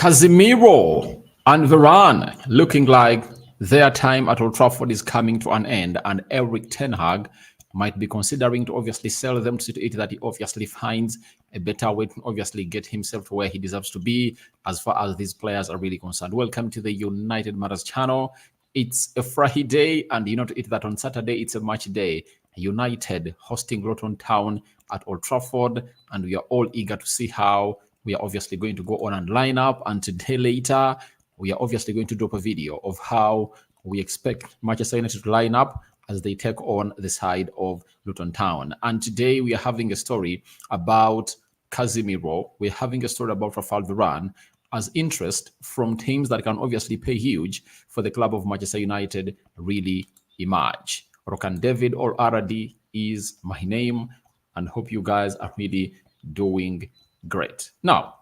Casemiro and Varane looking like their time at Old Trafford is coming to an end, and Eric Ten Hag might be considering to obviously sell them to it that he obviously finds a better way to obviously get himself to where he deserves to be as far as these players are really concerned. Welcome to the United Matters channel. It's a Friday, and you know to it that on Saturday it's a match day. United hosting Luton Town at Old Trafford, and we are all eager to see how we are obviously going to go on and line up. And today later, we are obviously going to drop a video of how we expect Manchester United to line up as they take on the side of Luton Town. And today we are having a story about Casemiro. We're having a story about Rafael Varane as interest from teams that can obviously pay huge for the club of Manchester United really emerge. Rokan David or Aradi is my name, and hope you guys are really doing great. Now,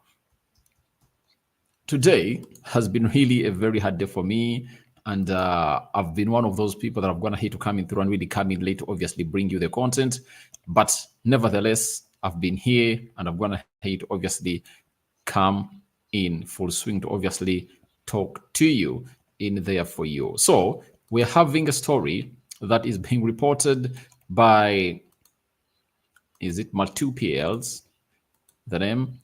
today has been really a very hard day for me, and I've been one of those people that I'm going to hate to come in through and really come in late to obviously bring you the content. But nevertheless, I've been here, and I'm going to hate to obviously come in full swing to obviously talk to you in there for you. So we're having a story that is being reported by, is it Martupiels? The name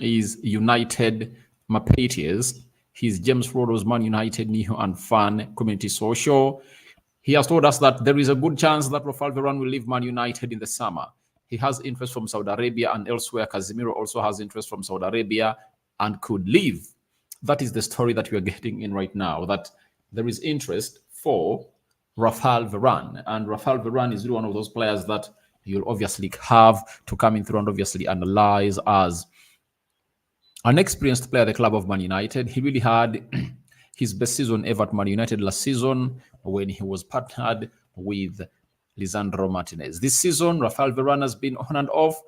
is United Mapaties. He's James Rodos, Man United, New and Fan Community Social. He has told us that there is a good chance that Rafael Varane will leave Man United in the summer. He has interest from Saudi Arabia and elsewhere. Casemiro also has interest from Saudi Arabia and could leave. That is the story that we are getting in right now, that there is interest for Rafael Varane. And Rafael Varane is really one of those players that you'll obviously have to come in through and obviously analyze as an experienced player at the club of Man United. He really had his best season ever at Man United last season when he was partnered with Lisandro Martinez. This season, Rafael Varane has been on and off.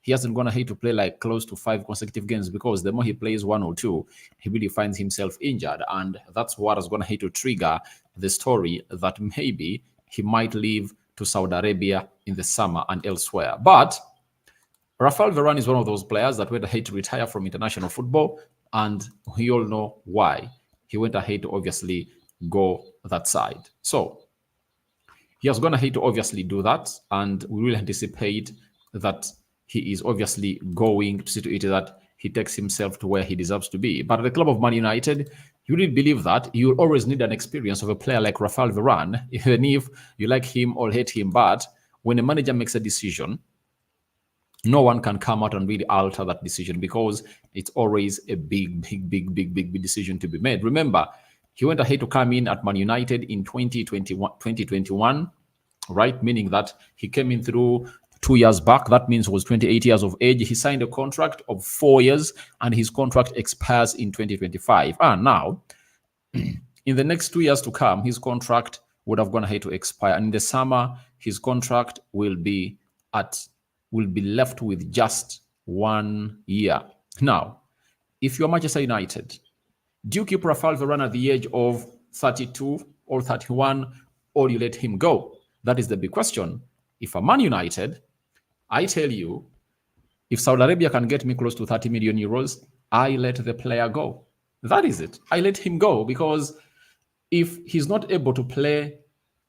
He hasn't gone ahead to play like close to 5 consecutive games because the more he plays 1 or 2, he really finds himself injured. And that's what has gone ahead to trigger the story that maybe he might leave to Saudi Arabia in the summer and elsewhere. But Rafael Varane is one of those players that went ahead to retire from international football, and we all know why. He went ahead to obviously go that side. So he has gone ahead to obviously do that, and we will anticipate that he is obviously going to see to it that he takes himself to where he deserves to be. But at the club of Man United, you really believe that you always need an experience of a player like Rafael Varane, even if you like him or hate him. But when a manager makes a decision, no one can come out and really alter that decision because it's always a big decision to be made. Remember, he went ahead to come in at Man United in 2021, right? Meaning that he came in through 2 years back. That means he was 28 years of age. He signed a contract of 4 years, and his contract expires in 2025. And now, in the next 2 years to come, his contract would have gone ahead to expire. And in the summer, his contract will be left with just 1 year. Now, if you're Manchester United, do you keep Rafael Varane at the age of 32 or 31, or you let him go? That is the big question. If I'm Man United, I tell you, if Saudi Arabia can get me close to 30 million euros, I let the player go. That is it. I let him go because if he's not able to play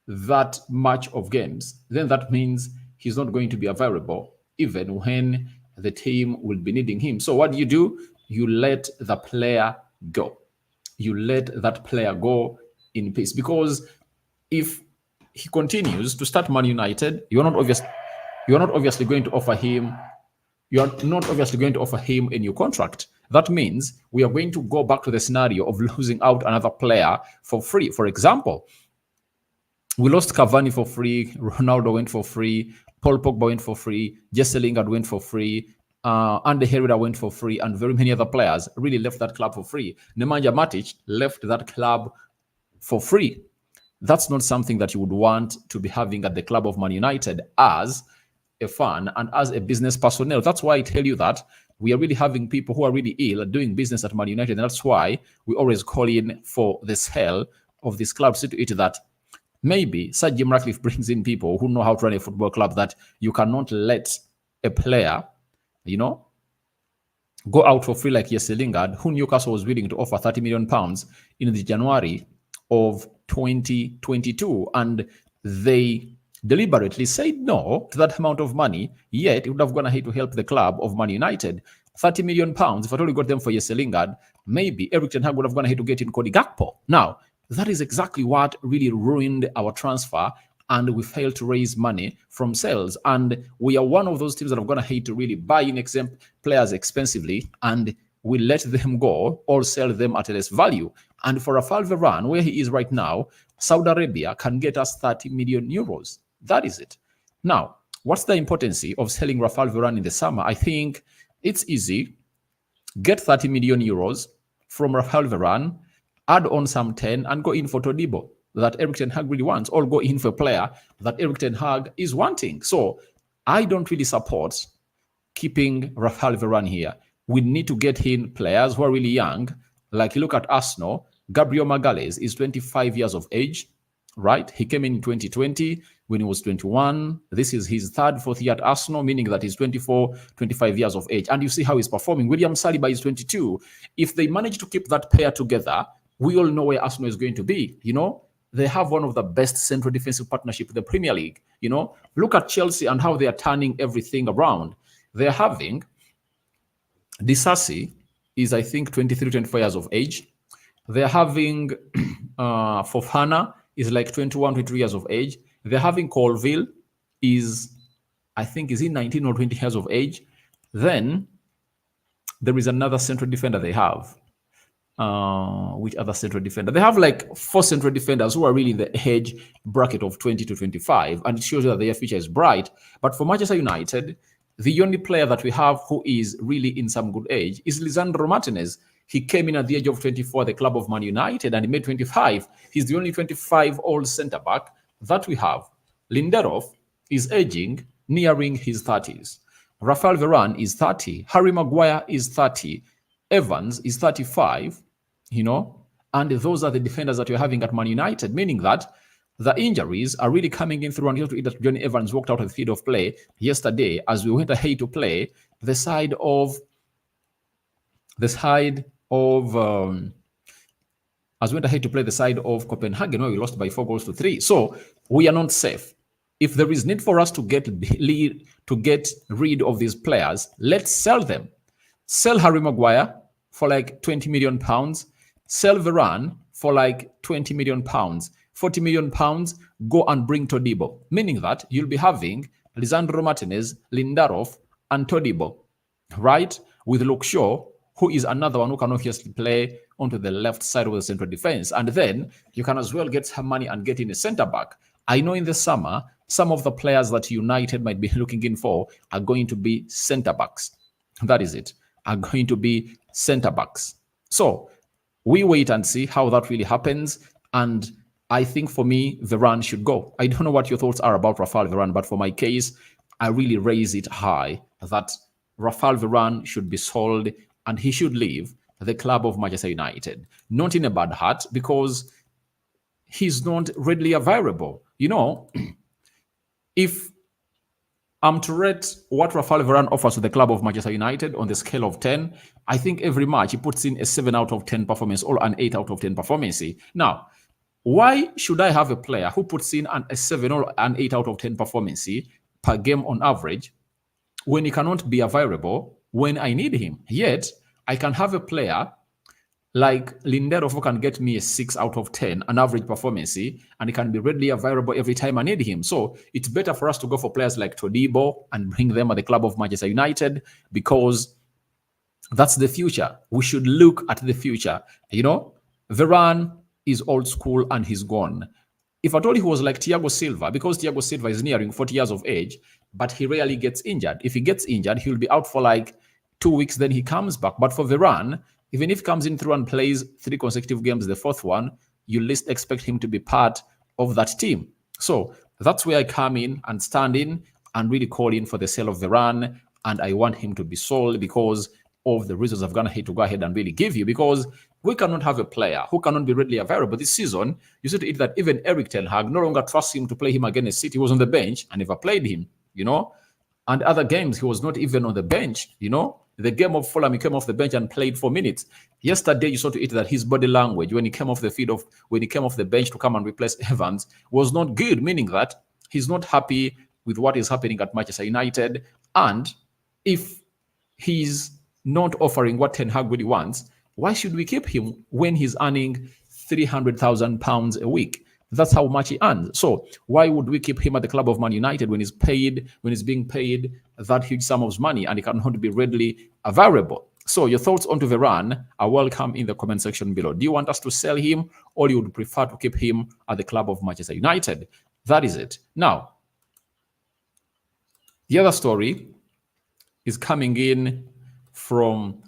that much of games, then that means he's not going to be available even when the team will be needing him. So what do? You let the player go. You let that player go in peace, because if he continues to start Man United, you're not obviously going to offer him a new contract. That means we are going to go back to the scenario of losing out another player for free. For example, we lost Cavani for free, Ronaldo went for free, Paul Pogba went for free, Jesse Lingard went for free, Andy Herrera went for free, and very many other players really left that club for free. Nemanja Matic left that club for free. That's not something that you would want to be having at the club of Man United as a fan and as a business personnel. That's why I tell you that we are really having people who are really ill doing business at Man United, and that's why we always call in for the sale of this club. See to it that maybe Sir Jim Ratcliffe brings in people who know how to run a football club, that you cannot let a player, go out for free like Jesse Lingard, who Newcastle was willing to offer £30 million in the January of 2022. And they deliberately said no to that amount of money, yet it would have gone ahead to help the club of Man United. £30 million, if I only got them for Jesse Lingard, maybe Eric Ten Hag would have gone ahead to get in Cody Gakpo. Now, that is exactly what really ruined our transfer, and we failed to raise money from sales. And we are one of those teams that have gone ahead to really buy in players expensively, and we let them go or sell them at less value. And for Rafael Varane, where he is right now, Saudi Arabia can get us 30 million euros. That is it. Now, what's the importance of selling Rafael Varane in the summer? I think it's easy. Get 30 million euros from Rafael Varane, add on some 10, and go in for Todibo that Eric Ten Hag really wants, or go in for a player that Eric Ten Hag is wanting. So I don't really support keeping Rafael Varane here. We need to get in players who are really young. Like you look at Arsenal, Gabriel Magalhaes is 25 years of age, right? He came in 2020 when he was 21. This is his third, fourth year at Arsenal, meaning that he's 24, 25 years of age. And you see how he's performing. William Saliba is 22. If they manage to keep that pair together, we all know where Arsenal is going to be. You know, they have one of the best central defensive partnership in the Premier League. You know, look at Chelsea and how they are turning everything around. They're having Disasi is, I think, 23, 24 years of age. They're having Fofana is like 21, 22 years of age. They're having Colville is, I think, is he 19 or 20 years of age. Then there is another central defender they have. Which other central defender? They have like 4 central defenders who are really in the age bracket of 20 to 25, and it shows you that their future is bright. But for Manchester United, the only player that we have who is really in some good age is Lisandro Martinez. He came in at the age of 24 at the club of Man United, and he made 25. He's the only 25-old centre-back that we have. Lindelof is aging, nearing his 30s. Rafael Varane is 30. Harry Maguire is 30. Evans is 35, you know, and those are the defenders that you're having at Man United, meaning that the injuries are really coming in through. And you have to eat that Johnny Evans walked out of the field of play yesterday as we went ahead to play the side of Copenhagen, where we lost by 4-3. So we are not safe. If there is need for us to get rid of these players, let's sell them. Sell Harry Maguire for like £20 million. Sell Varane for like £20 million. £40 million, go and bring Todibo. Meaning that you'll be having Lisandro Martinez, Lindelof, and Todibo, right? With Luke Shaw, who is another one who can obviously play onto the left side of the central defense. And then you can as well get some money and get in a centre-back. I know in the summer, some of the players that United might be looking in for are going to be centre-backs. That is it. Are going to be centre-backs. So we wait and see how that really happens. And I think for me, Varane should go. I don't know what your thoughts are about Rafael Varane, but for my case, I really raise it high that Rafael Varane should be sold and he should leave the club of Manchester United. Not in a bad heart, because he's not readily available. You know, if I'm to rate what Rafael Varane offers to the club of Manchester United on the scale of 10, I think every match he puts in a 7 out of 10 performance or an 8 out of 10 performance. Now, why should I have a player who puts in a 7 or an 8 out of 10 performance per game on average when he cannot be available when I need him? Yet, I can have a player like Lindelof who can get me a 6 out of 10, an average performance, and he can be readily available every time I need him. So it's better for us to go for players like Todibo and bring them at the club of Manchester United, because that's the future. We should look at the future. You know, Varane is old school and he's gone. If I told you he was like Thiago Silva, because Thiago Silva is nearing 40 years of age, but he rarely gets injured. If he gets injured, he'll be out for like 2 weeks, then he comes back. But for Varane, even if he comes in through and plays 3 consecutive games, the 4th one, you least expect him to be part of that team. So that's where I come in and stand in and really call in for the sale of Varane. And I want him to be sold because of the reasons I've gone ahead to go ahead and really give you, because we cannot have a player who cannot be readily available this season. You see to it that even Eric Ten Hag no longer trusts him to play him against City. He was on the bench and never played him, you know. And other games, he was not even on the bench, you know. The game of Fulham, he came off the bench and played 4 minutes. Yesterday, you saw to it that his body language when he came off the bench to come and replace Evans was not good, meaning that he's not happy with what is happening at Manchester United. And if he's not offering what Ten Hag really wants, why should we keep him when he's earning £300,000 a week? That's how much he earns. So why would we keep him at the club of Man United when he's being paid that huge sum of money and he cannot be readily available? So your thoughts onto Varane are welcome in the comment section below. Do you want us to sell him, or you would prefer to keep him at the club of Manchester United? That is it. Now, the other story is coming in from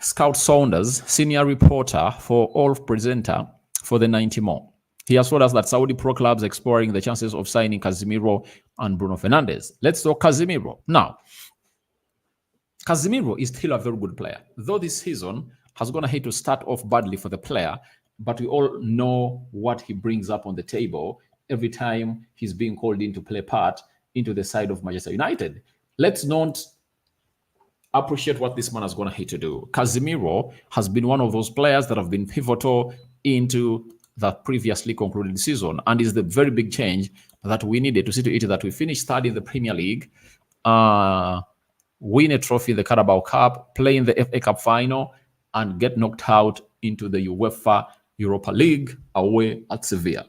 Scout Saunders, senior reporter for All Presenter for the 90 More. He has told us that Saudi pro clubs are exploring the chances of signing Casemiro and Bruno Fernandes. Let's talk Casemiro. Now, Casemiro is still a very good player, though this season has gone ahead to start off badly for the player, but we all know what he brings up on the table every time he's being called in to play part into the side of Manchester United. Let's not appreciate what this man has gone ahead to do. Casemiro has been one of those players that have been pivotal into that previously concluded season, and is the very big change that we needed to see to it that we finish third in the Premier League, win a trophy in the Carabao Cup, play in the FA Cup final, and get knocked out into the UEFA Europa League away at Sevilla.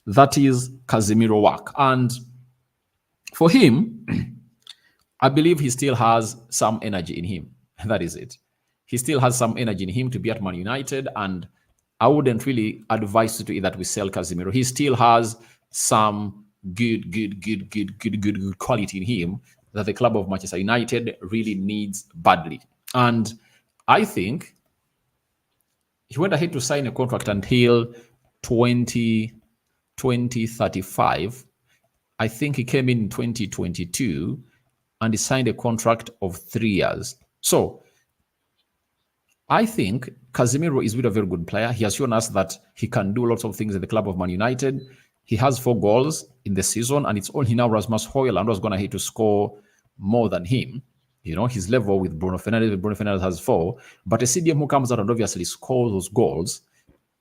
That is Casemiro work. And for him, I believe he still has some energy in him. That is it. He still has some energy in him to be at Man United, and I wouldn't really advise you to that we sell Casemiro. He still has some good quality in him that the club of Manchester United really needs badly. And I think he went ahead to sign a contract until 2035. I think he came in 2022 and he signed a contract of 3 years. So I think Casemiro is really a very good player. He has shown us that he can do lots of things at the club of Man United. He has 4 goals in the season, and it's only now Rasmus Højlund who's going to hit to score more than him. You know, his level with Bruno Fernandes. Bruno Fernandes has 4, but a CDM who comes out and obviously scores those goals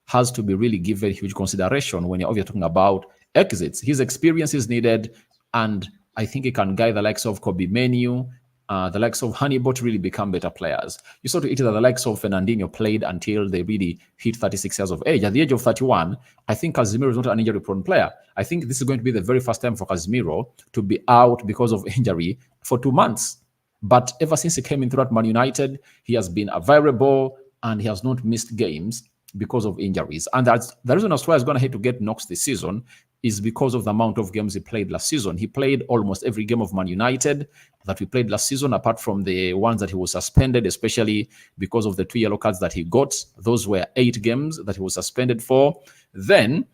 has to be really given huge consideration when you're obviously talking about exits. His experience is needed, and I think he can guide the likes of Kobe Menu, the likes of Hannibal to really become better players. You saw to it that the likes of Fernandinho played until they really hit 36 years of age. At the age of 31, I think Casemiro is not an injury-prone player. I think this is going to be the very first time for Casemiro to be out because of injury for 2 months. But ever since he came in throughout Man United, he has been available and he has not missed games because of injuries. And that's the reason Australia is going to have to get knocked this season is because of the amount of games he played last season. He played almost every game of Man United that we played last season, apart from the ones that he was suspended, especially because of the 2 yellow cards that he got. Those were 8 games that he was suspended for. Then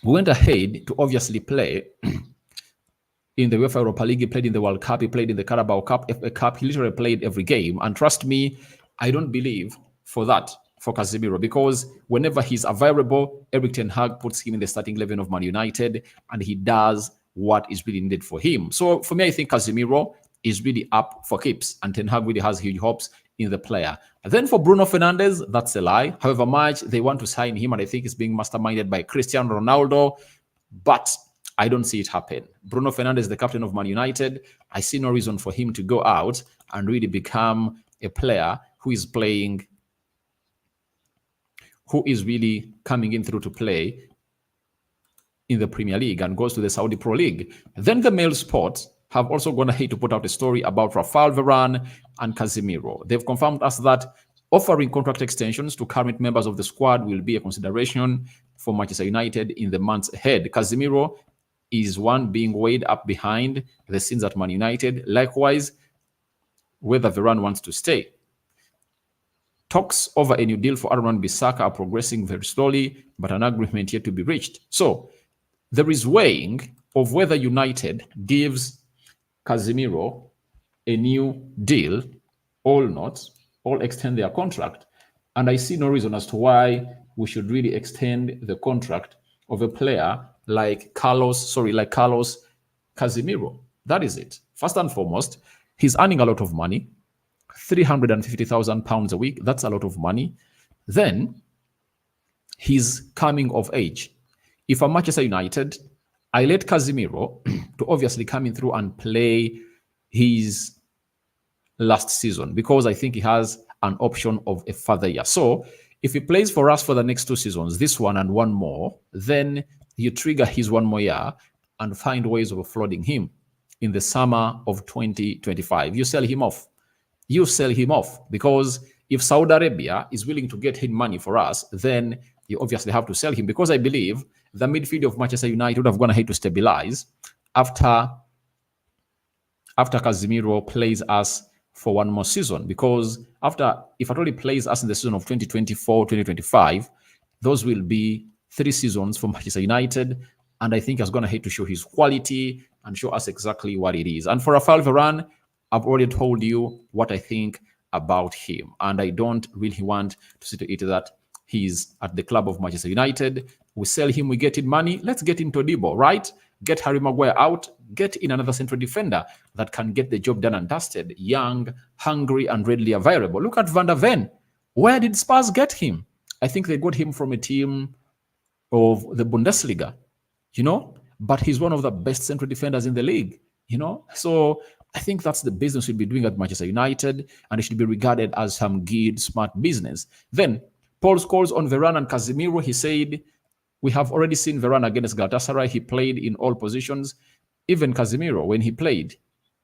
we went ahead to obviously play in the UEFA Europa League. He played in the World Cup. He played in the Carabao Cup, FA Cup. He literally played every game. And trust me, I don't believe for Casemiro, because whenever he's available, Erik Ten Hag puts him in the starting 11 of Man United, and he does what is really needed for him. So for me, I think Casemiro is really up for keeps, and Ten Hag really has huge hopes in the player. And then for Bruno Fernandes, that's a lie. However much they want to sign him, and I think it's being masterminded by Cristiano Ronaldo, but I don't see it happen. Bruno Fernandes, the captain of Man United, I see no reason for him to go out and really become a player who is really coming in through to play in the Premier League and goes to the Saudi Pro League. Then the Mail Sports have also gone ahead to put out a story about Rafael Varane and Casemiro. They've confirmed us that offering contract extensions to current members of the squad will be a consideration for Manchester United in the months ahead. Casemiro is one being weighed up behind the scenes at Man United. Likewise, whether Varane wants to stay. Talks over a new deal for Aaron Bissaka are progressing very slowly, but an agreement yet to be reached. So there is weighing of whether United gives Casemiro a new deal or not, or extend their contract. And I see no reason as to why we should really extend the contract of a player like Carlos Casemiro. That is it. First and foremost, he's earning a lot of money. £350,000 a week. That's a lot of money. Then he's coming of age. If I'm Manchester United, I let Casemiro to obviously come in through and play his last season because I think he has an option of a further year. So if he plays for us for the next 2 seasons, this one and one more, then you trigger his 1 more year and find ways of offloading him in the summer of 2025. You sell him off. You sell him off because if Saudi Arabia is willing to get him money for us, then you obviously have to sell him because I believe the midfield of Manchester United would have gone ahead to stabilize after Casemiro plays us for 1 more season, because if at all he plays us in the season of 2024, 2025, those will be 3 seasons for Manchester United, and I think he's going to have to show his quality and show us exactly what it is. And for Rafael Varane, I've already told you what I think about him, and I don't really want to see to it that he's at the club of Manchester United. We sell him, we get in money. Let's get into Debo, right? Get Harry Maguire out, get in another central defender that can get the job done and dusted. Young, hungry, and readily available. Look at Van der Ven. Where did Spurs get him? I think they got him from a team of the Bundesliga, but he's one of the best central defenders in the league, So I think that's the business we'll be doing at Manchester United, and it should be regarded as some good, smart business. Then, Paul Scholes on Varane and Casemiro, he said, we have already seen Varane against Galatasaray. He played in all positions. Even Casemiro, when he played,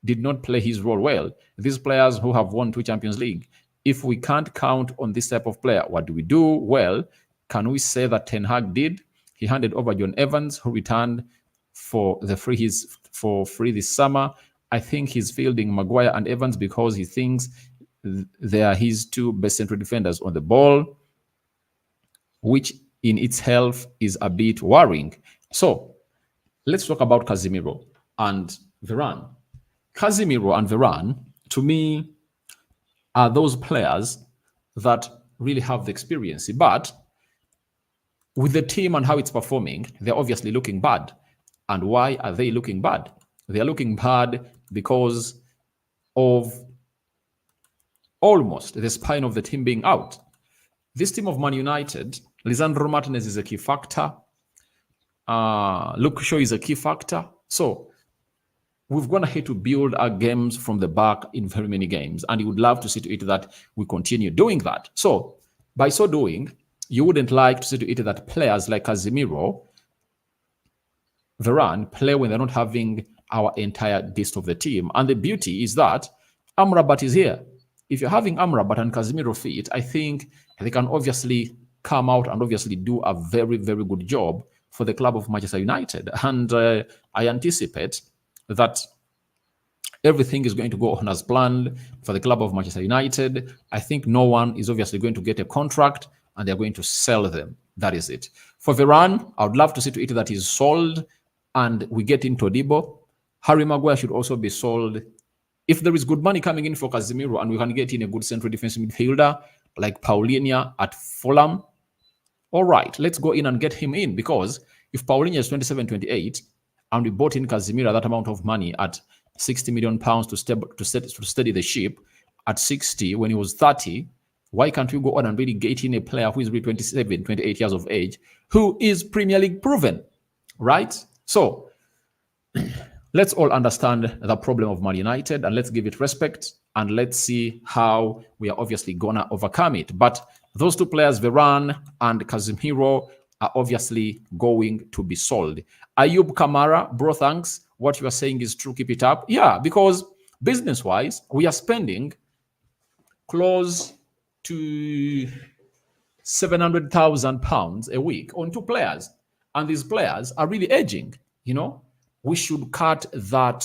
did not play his role well. These players who have won 2 Champions League, if we can't count on this type of player, what do we do? Well, can we say that Ten Hag did? He handed over John Evans, who returned for free this summer. I think he's fielding Maguire and Evans because he thinks they are his 2 best central defenders on the ball, which in itself is a bit worrying. So let's talk about Casemiro and Varane. Casemiro and Varane, to me, are those players that really have the experience. But with the team and how it's performing, they're obviously looking bad. And why are they looking bad? They're looking bad because of almost the spine of the team being out. This team of Man United, Lisandro Martinez is a key factor. Luke Shaw is a key factor. So we've gone ahead to build our games from the back in very many games, and you would love to see to it that we continue doing that. So by so doing, you wouldn't like to see to it that players like Casemiro, Varane play when they're not having our entire gist of the team. And the beauty is that Amrabat is here. If you're having Amrabat and Casemiro fit, I think they can obviously come out and obviously do a very, very good job for the club of Manchester United. And I anticipate that everything is going to go on as planned for the club of Manchester United. I think no one is obviously going to get a contract and they're going to sell them. That is it. For Varane, I would love to see to it that he's sold and we get into Debo. Harry Maguire should also be sold. If there is good money coming in for Casemiro and we can get in a good central defensive midfielder like Paulinho at Fulham, all right, let's go in and get him in, because if Paulinho is 27, 28 and we bought in Casemiro that amount of money at £60 million to steady the ship at 60 when he was 30, why can't we go on and really get in a player who is really 27, 28 years of age, who is Premier League proven, right? So let's all understand the problem of Man United and let's give it respect and let's see how we are obviously gonna overcome it. But those 2 players, Varane and Casemiro, are obviously going to be sold. Ayub Kamara, bro, thanks. What you are saying is true. Keep it up. Yeah, because business-wise, we are spending close to £700,000 a week on 2 players. And these players are really aging, We should cut that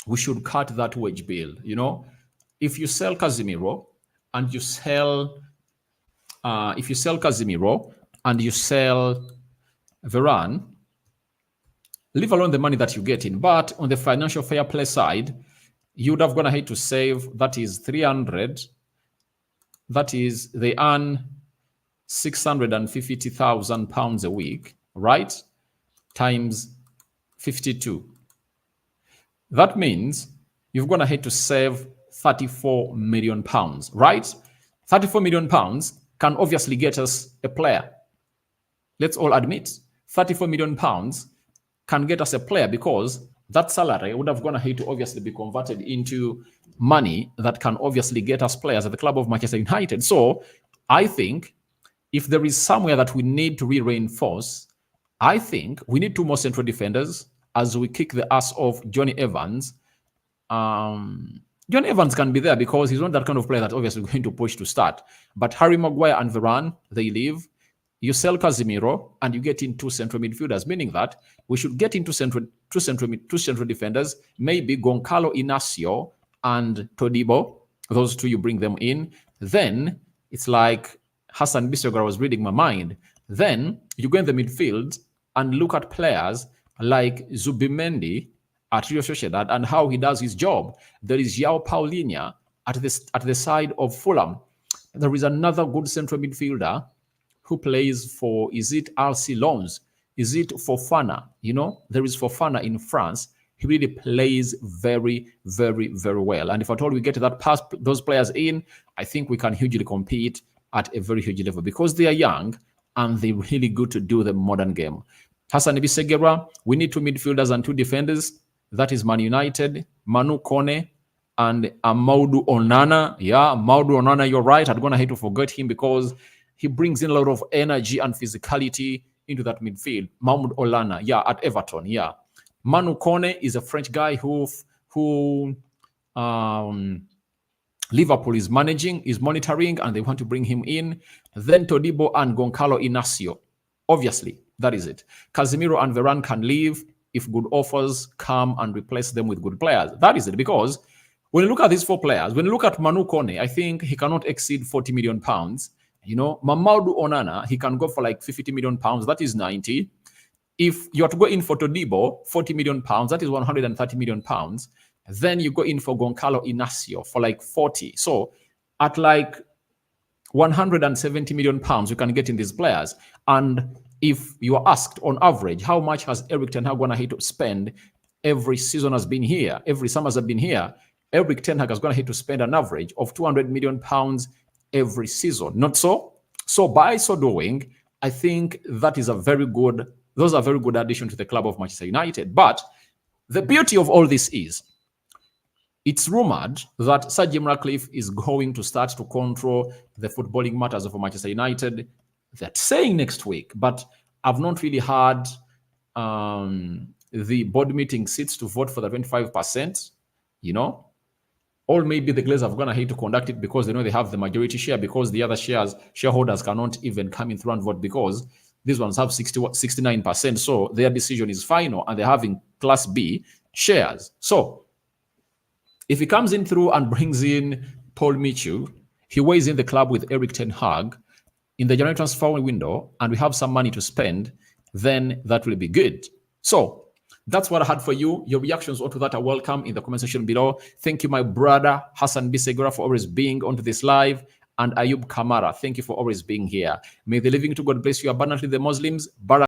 wage bill, If you sell Casemiro and you sell Varane, leave alone the money that you get in. But on the financial fair play side, you would have gone ahead to save, that is 300. That is, they earn £650,000 a week, right? Times 52. That means you've gone ahead to save 34 million pounds, right? 34 million pounds can obviously get us a player. Let's all admit 34 million pounds can get us a player, because that salary would have gone ahead to obviously be converted into money that can obviously get us players at the club of Manchester United. So I think if there is somewhere that we need to reinforce, I think we need two more central defenders as we kick the ass of Johnny Evans. Johnny Evans can be there because he's not that kind of player that's obviously going to push to start. But Harry Maguire and Varane, they leave. You sell Casemiro and you get in two central midfielders, meaning that we should get into two central defenders, maybe Goncalo Inacio and Todibo. Those two, you bring them in. Then it's like Hassan Bissogar was reading my mind. Then you go in the midfield and look at players like Zubimendi at Real Sociedad and how he does his job. There is João Paulinho at the side of Fulham. There is another good central midfielder who plays for, is it RC Lens? Is it Fofana? You know, there is Fofana in France. He really plays very, very, very well. And if at all we get those players in, I think we can hugely compete at a very huge level because they are young and they're really good to do the modern game. Hassan Bisegera, we need two midfielders and two defenders. That is Man United, Manu Kone and Mamadou Onana. Yeah, Mamadou Onana, you're right. I'm going to hate to forget him because he brings in a lot of energy and physicality into that midfield. Mamadou Onana, yeah, at Everton, yeah. Manu Kone is a French guy who Liverpool is monitoring, and they want to bring him in. Then Todibo and Goncalo Inacio. Obviously, that is it. Casemiro and Varane can leave if good offers come and replace them with good players. That is it. Because when you look at these four players, when you look at Manu Kone, I think he cannot exceed 40 million pounds. You know, Mamadou Onana, he can go for like 50 million pounds. That is 90. If you are to go in for Todibo, 40 million pounds, that is 130 million pounds. Then you go in for Goncalo Inacio for like 40. So at like 170 million pounds, you can get in these players. And if you are asked on average, how much has Eric Ten Hag gone ahead to spend every season has been here, every summer has been here, Eric Ten Hag has gone ahead to spend an average of 200 million pounds every season. Not so? So by so doing, I think that is those are very good addition to the club of Manchester United. But the beauty of all this is, it's rumored that Sir Jim Ratcliffe is going to start to control the footballing matters of Manchester United. They're saying next week, but I've not really had the board meeting seats to vote for the 25%, you know. Or maybe the Glazers have gone ahead to conduct it because they know they have the majority share, because the other shareholders cannot even come in through and vote because these ones have 69%. So their decision is final and they're having Class B shares. So if he comes in through and brings in Paul Mitchell, he weighs in the club with Eric Ten Hag in the January transfer window, and we have some money to spend, then that will be good. So that's what I had for you. Your reactions onto that are welcome in the comment section below. Thank you, my brother Hassan Bisegura, for always being onto this live. And Ayub Kamara, thank you for always being here. May the living to God bless you abundantly, the Muslims. Barak